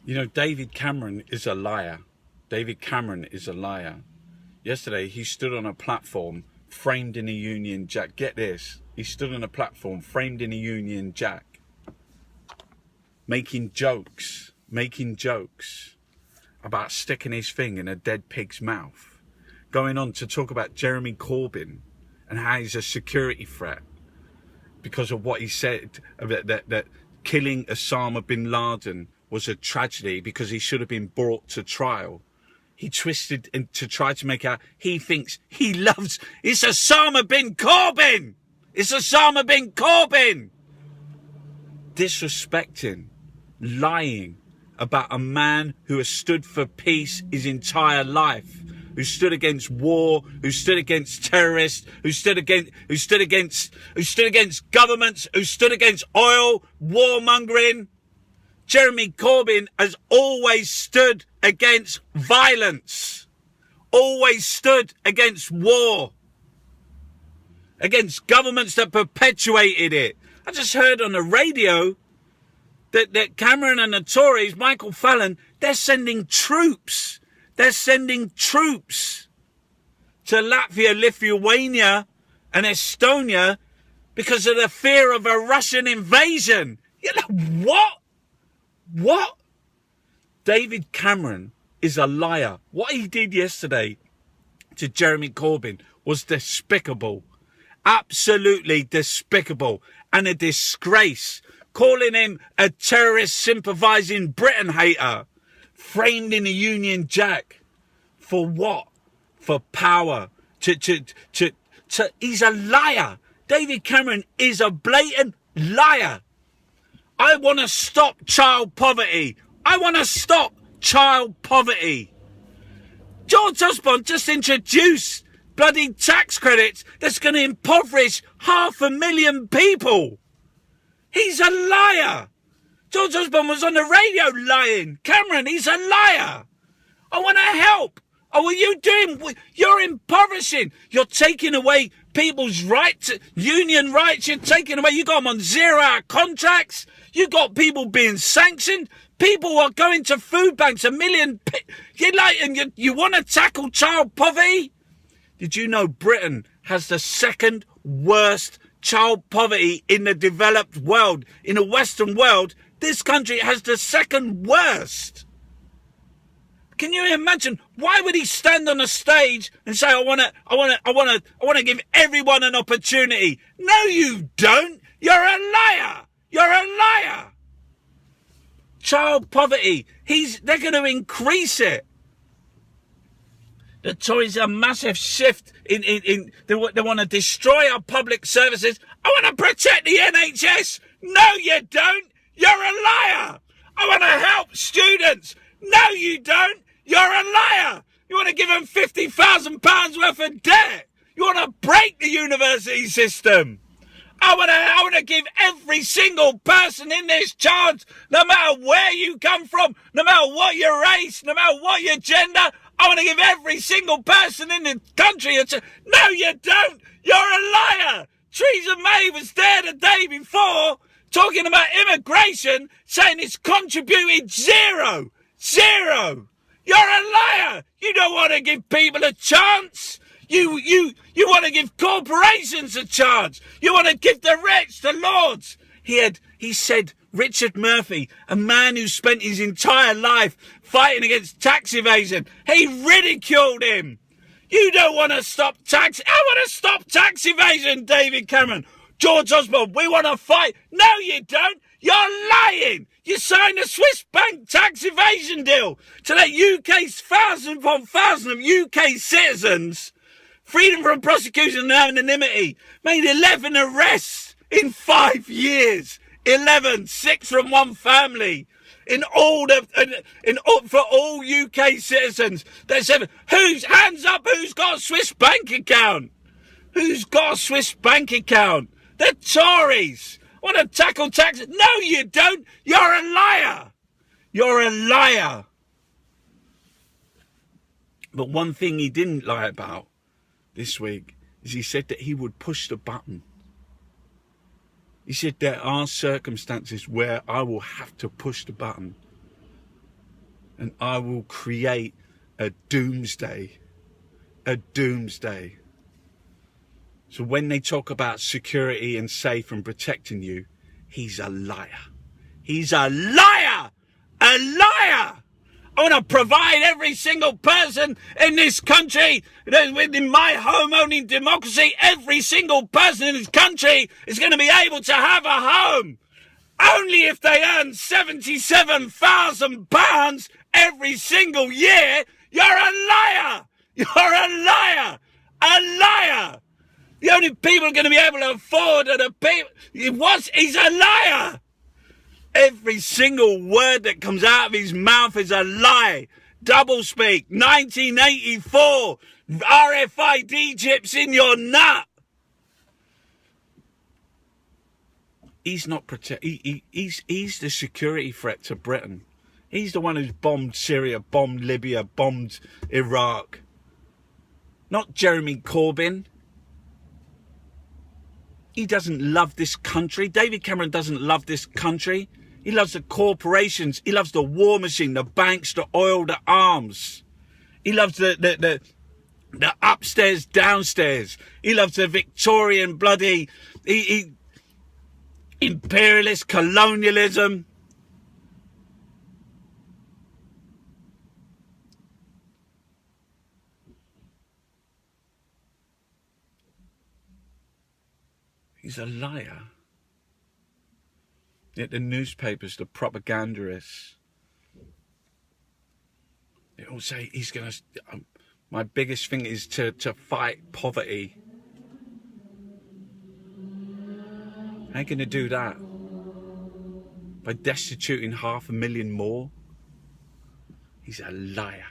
You know, David Cameron is a liar. David Cameron is a liar. Yesterday, he stood on a platform framed in a Union Jack. Get this. He stood on a platform framed in a Union Jack, making jokes about sticking his thing in a dead pig's mouth, going on to talk about Jeremy Corbyn and how he's a security threat because of what he said, that killing Osama bin Laden was a tragedy because he should have been brought to trial. He twisted and to try to make out he thinks he loves. It's Osama bin Corbyn. It's Osama bin Corbyn. Disrespecting, lying about a man who has stood for peace his entire life, who stood against war, who stood against terrorists, who stood against governments, who stood against oil, warmongering. Jeremy Corbyn has always stood against violence, always stood against war, against governments that perpetuated it. I just heard on the radio that Cameron and the Tories, Michael Fallon, they're sending troops. They're sending troops to Latvia, Lithuania and Estonia because of the fear of a Russian invasion. You're like, what? What? David Cameron is a liar. What he did yesterday to Jeremy Corbyn was despicable. Absolutely despicable. And a disgrace. Calling him a terrorist sympathising Britain hater. Framed in a Union Jack. For what? For power. He's a liar. David Cameron is a blatant liar. I want to stop child poverty. I want to stop child poverty. George Osborne just introduced bloody tax credits that's going to impoverish 500,000 people. He's a liar. George Osborne was on the radio lying. Cameron, he's a liar. I want to help. Oh, what are you doing? You're impoverishing. You're taking away people's rights, union rights. You're taking away. You got them on 0-hour contracts. You got people being sanctioned. People are going to food banks. 1 million. You want to tackle child poverty? Did you know Britain has the second worst child poverty in the developed world? In the Western world, this country has the second worst. Can you imagine? Why would he stand on a stage and say, I want to give everyone an opportunity? No, you don't. You're a liar. You're a liar. Child poverty. They're going to increase it. The Tories a massive shift they want to destroy our public services. I want to protect the NHS. No, you don't. You're a liar. I want to help students. No, you don't. You're a liar. You want to give them £50,000 worth of debt. You want to break the university system. I want to give every single person in this chance, no matter where you come from, no matter what your race, no matter what your gender. I want to give every single person in the country a chance. No, you don't. You're a liar. Theresa May was there the day before talking about immigration, saying it's contributed zero. You're a liar. You don't want to give people a chance. You want to give corporations a chance. You want to give the rich, the lords. He said, Richard Murphy, a man who spent his entire life fighting against tax evasion, he ridiculed him. You don't want to stop tax. I want to stop tax evasion, David Cameron. George Osborne, we want to fight. No, you don't. You're lying. You signed a Swiss bank tax evasion deal to let UK's thousands upon thousands of UK citizens, freedom from prosecution and anonymity, made 11 arrests in 5 years. 11, 6 from one family. For all UK citizens. There's 7. Hands up, who's got a Swiss bank account? Who's got a Swiss bank account? The Tories want to tackle taxes. No, you don't. You're a liar. You're a liar. But one thing he didn't lie about this week is he said that he would push the button. He said there are circumstances where I will have to push the button. and I will create a doomsday. A doomsday. So when they talk about security and safe and protecting you, he's a liar. He's a liar! A liar! I want to provide every single person in this country, within my home-owning democracy, every single person in this country is going to be able to have a home. Only if they earn £77,000 every single year. You're a liar! You're a liar! A liar! The only people who are going to be able to afford are the people... He's a liar! Every single word that comes out of his mouth is a lie. Doublespeak, 1984, RFID chips in your nut. He's not he's the security threat to Britain. He's the one who's bombed Syria, bombed Libya, bombed Iraq. Not Jeremy Corbyn. He doesn't love this country. David Cameron doesn't love this country. He loves the corporations. He loves the war machine, the banks, the oil, the arms. He loves the upstairs, downstairs. He loves the Victorian bloody imperialist colonialism. He's a liar. Yet the newspapers, the propagandists, they all say he's going to... my biggest thing is to fight poverty. How are you going to do that? By destituting 500,000 more? He's a liar.